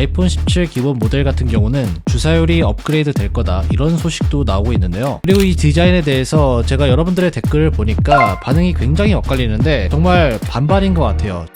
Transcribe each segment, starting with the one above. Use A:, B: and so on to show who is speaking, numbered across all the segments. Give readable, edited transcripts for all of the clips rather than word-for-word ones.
A: 아이폰 17 기본 모델 같은 경우는 주사율이 업그레이드 될 거다 이런 소식도 나오고 있는데요. 그리고 이 디자인에 대해서 제가 여러분들의 댓글을 보니까 반응이 굉장히 엇갈리는데 정말 반반인 것 같아요.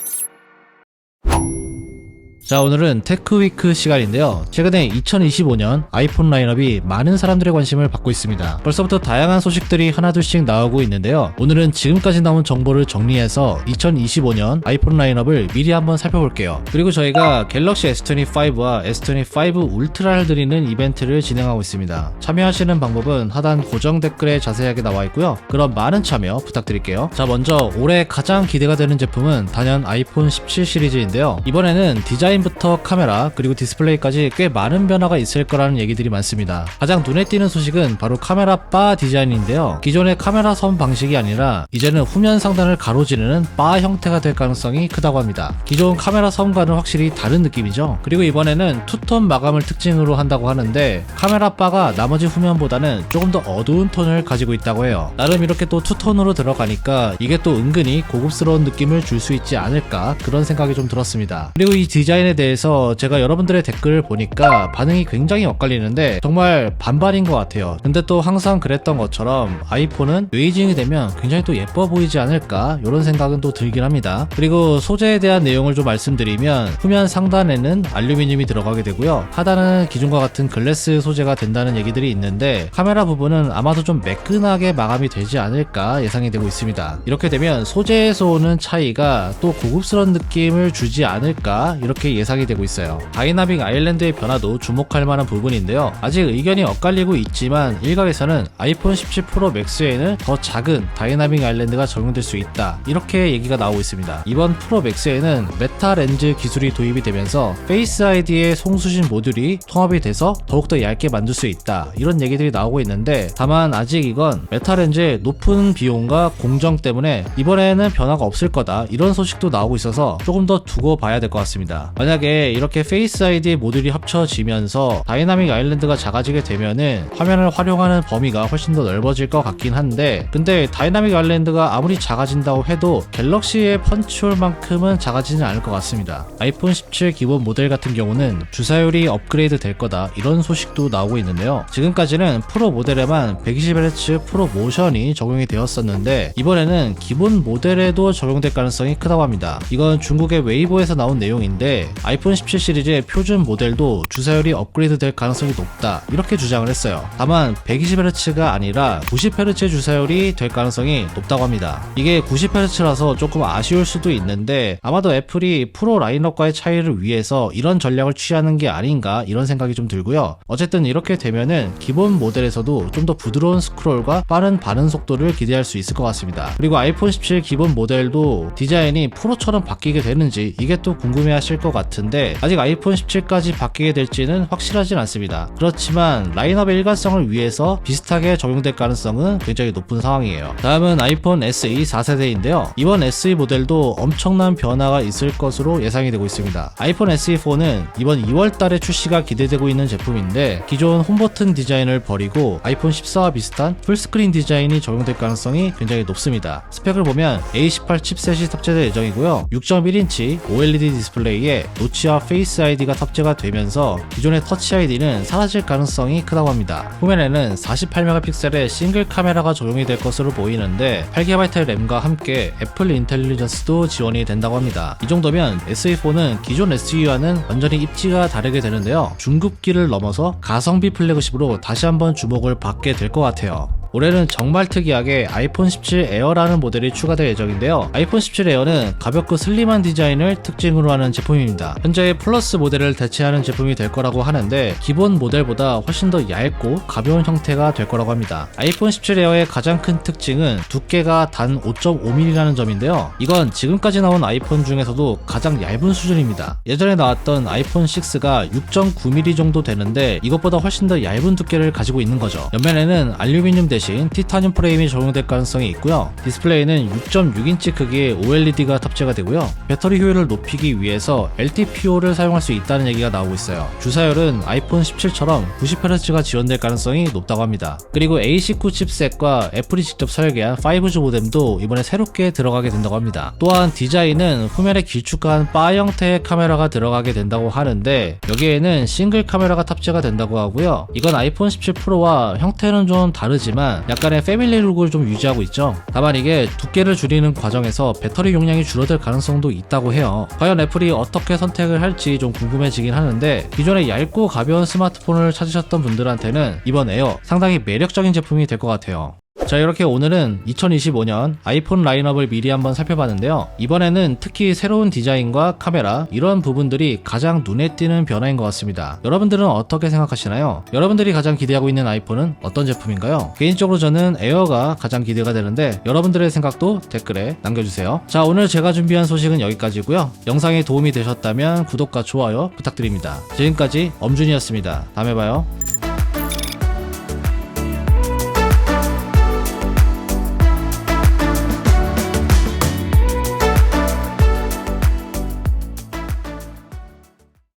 A: 자, 오늘은 테크위크 시간인데요. 최근에 2025년 아이폰 라인업이 많은 사람들의 관심을 받고 있습니다. 벌써부터 다양한 소식들이 하나둘씩 나오고 있는데요. 오늘은 지금까지 나온 정보를 정리해서 2025년 아이폰 라인업을 미리 한번 살펴볼게요. 그리고 저희가 갤럭시 S25와 S25 울트라를 드리는 이벤트를 진행하고 있습니다. 참여하시는 방법은 하단 고정 댓글에 자세하게 나와 있고요. 그럼 많은 참여 부탁드릴게요. 자, 먼저 올해 가장 기대가 되는 제품은 단연 아이폰 17 시리즈인데요. 이번에는 부터 카메라 그리고 디스플레이까지 꽤 많은 변화가 있을 거라는 얘기들이 많습니다. 가장 눈에 띄는 소식은 바로 카메라 바 디자인인데요. 기존의 카메라 섬 방식이 아니라 이제는 후면 상단을 가로지르는 바 형태가 될 가능성이 크다고 합니다. 기존 카메라 섬과는 확실히 다른 느낌이죠. 그리고 이번에는 투톤 마감을 특징으로 한다고 하는데 카메라 바가 나머지 후면보다는 조금 더 어두운 톤을 가지고 있다고 해요. 나름 이렇게 또 투톤으로 들어가니까 이게 또 은근히 고급스러운 느낌을 줄 수 있지 않을까 그런 생각이 좀 들었습니다. 그리고 이 디자인에 대해서 제가 여러분들의 댓글을 보니까 반응이 굉장히 엇갈리는데 정말 반반인 것 같아요. 근데 또 항상 그랬던 것처럼 아이폰은 에이징이 되면 굉장히 또 예뻐 보이지 않을까 이런 생각은 또 들긴 합니다. 그리고 소재에 대한 내용을 좀 말씀드리면 후면 상단에는 알루미늄이 들어가게 되고요. 하단은 기존과 같은 글래스 소재가 된다는 얘기들이 있는데 카메라 부분은 아마도 좀 매끈하게 마감이 되지 않을까 예상이 되고 있습니다. 이렇게 되면 소재에서 오는 차이가 또 고급스러운 느낌을 주지 않을까 이렇게 예상이 되고 있어요. 다이나믹 아일랜드의 변화도 주목할 만한 부분인데요. 아직 의견이 엇갈리고 있지만 일각에서는 아이폰 17 프로 맥스에는 더 작은 다이나믹 아일랜드가 적용될 수 있다 이렇게 얘기가 나오고 있습니다. 이번 프로 맥스에는 메타 렌즈 기술이 도입이 되면서 페이스 아이디의 송수신 모듈이 통합이 돼서 더욱더 얇게 만들 수 있다 이런 얘기들이 나오고 있는데 다만 아직 이건 메타 렌즈의 높은 비용과 공정 때문에 이번에는 변화가 없을 거다 이런 소식도 나오고 있어서 조금 더 두고 봐야 될 것 같습니다. 만약에 이렇게 페이스 아이디 모듈이 합쳐지면서 다이나믹 아일랜드가 작아지게 되면은 화면을 활용하는 범위가 훨씬 더 넓어질 것 같긴 한데 근데 다이나믹 아일랜드가 아무리 작아진다고 해도 갤럭시의 펀치홀만큼은 작아지는 않을 것 같습니다. 아이폰 17 기본 모델 같은 경우는 주사율이 업그레이드 될 거다 이런 소식도 나오고 있는데요. 지금까지는 프로 모델에만 120Hz 프로 모션이 적용이 되었었는데 이번에는 기본 모델에도 적용될 가능성이 크다고 합니다. 이건 중국의 웨이보에서 나온 내용인데 아이폰 17 시리즈의 표준 모델도 주사율이 업그레이드 될 가능성이 높다 이렇게 주장을 했어요. 다만 120Hz가 아니라 90Hz 주사율이 될 가능성이 높다고 합니다. 이게 90Hz라서 조금 아쉬울 수도 있는데 아마도 애플이 프로 라인업과의 차이를 위해서 이런 전략을 취하는 게 아닌가 이런 생각이 좀 들고요. 어쨌든 이렇게 되면은 기본 모델에서도 좀 더 부드러운 스크롤과 빠른 반응 속도를 기대할 수 있을 것 같습니다. 그리고 아이폰 17 기본 모델도 디자인이 프로처럼 바뀌게 되는지 이게 또 궁금해 하실 것 같은데 아직 아이폰 17까지 바뀌게 될지는 확실하진 않습니다. 그렇지만 라인업의 일관성을 위해서 비슷하게 적용될 가능성은 굉장히 높은 상황이에요. 다음은 아이폰 SE 4세대인데요. 이번 SE 모델도 엄청난 변화가 있을 것으로 예상이 되고 있습니다. 아이폰 SE4는 이번 2월달에 출시가 기대되고 있는 제품인데 기존 홈버튼 디자인을 버리고 아이폰 14와 비슷한 풀스크린 디자인이 적용될 가능성이 굉장히 높습니다. 스펙을 보면 A18 칩셋이 탑재될 예정이고요. 6.1인치 OLED 디스플레이에 노치와 페이스 아이디가 탑재가 되면서 기존의 터치 아이디는 사라질 가능성이 크다고 합니다. 후면에는 48메가픽셀의 싱글 카메라가 적용이 될 것으로 보이는데 8GB 램과 함께 애플 인텔리전스도 지원이 된다고 합니다. 이 정도면 SE4는 기존 SE와는 완전히 입지가 다르게 되는데요. 중급기를 넘어서 가성비 플래그십으로 다시 한번 주목을 받게 될 것 같아요. 올해는 정말 특이하게 아이폰 17 에어라는 모델이 추가될 예정인데요. 아이폰 17 에어는 가볍고 슬림한 디자인을 특징으로 하는 제품입니다. 현재의 플러스 모델을 대체하는 제품이 될 거라고 하는데 기본 모델보다 훨씬 더 얇고 가벼운 형태가 될 거라고 합니다. 아이폰 17 에어의 가장 큰 특징은 두께가 단 5.5mm라는 점인데요. 이건 지금까지 나온 아이폰 중에서도 가장 얇은 수준입니다. 예전에 나왔던 아이폰 6가 6.9mm 정도 되는데 이것보다 훨씬 더 얇은 두께를 가지고 있는 거죠. 옆면에는 알루미늄 대신 티타늄 프레임이 적용될 가능성이 있고요. 디스플레이는 6.6인치 크기의 OLED가 탑재가 되고요. 배터리 효율을 높이기 위해서 LTPO를 사용할 수 있다는 얘기가 나오고 있어요. 주사율은 아이폰 17처럼 90Hz가 지원될 가능성이 높다고 합니다. 그리고 A19 칩셋과 애플이 직접 설계한 5G 모뎀도 이번에 새롭게 들어가게 된다고 합니다. 또한 디자인은 후면에 길쭉한 바 형태의 카메라가 들어가게 된다고 하는데 여기에는 싱글 카메라가 탑재가 된다고 하고요. 이건 아이폰 17 프로와 형태는 좀 다르지만 약간의 패밀리 룩을 좀 유지하고 있죠. 다만 이게 두께를 줄이는 과정에서 배터리 용량이 줄어들 가능성도 있다고 해요. 과연 애플이 어떻게 선택을 할지 좀 궁금해지긴 하는데 기존에 얇고 가벼운 스마트폰을 찾으셨던 분들한테는 이번 에어 상당히 매력적인 제품이 될 것 같아요. 자, 이렇게 오늘은 2025년 아이폰 라인업을 미리 한번 살펴봤는데요. 이번에는 특히 새로운 디자인과 카메라 이런 부분들이 가장 눈에 띄는 변화인 것 같습니다. 여러분들은 어떻게 생각하시나요? 여러분들이 가장 기대하고 있는 아이폰은 어떤 제품인가요? 개인적으로 저는 에어가 가장 기대가 되는데 여러분들의 생각도 댓글에 남겨주세요. 자, 오늘 제가 준비한 소식은 여기까지고요. 영상에 도움이 되셨다면 구독과 좋아요 부탁드립니다. 지금까지 엄준이었습니다. 다음에 봐요.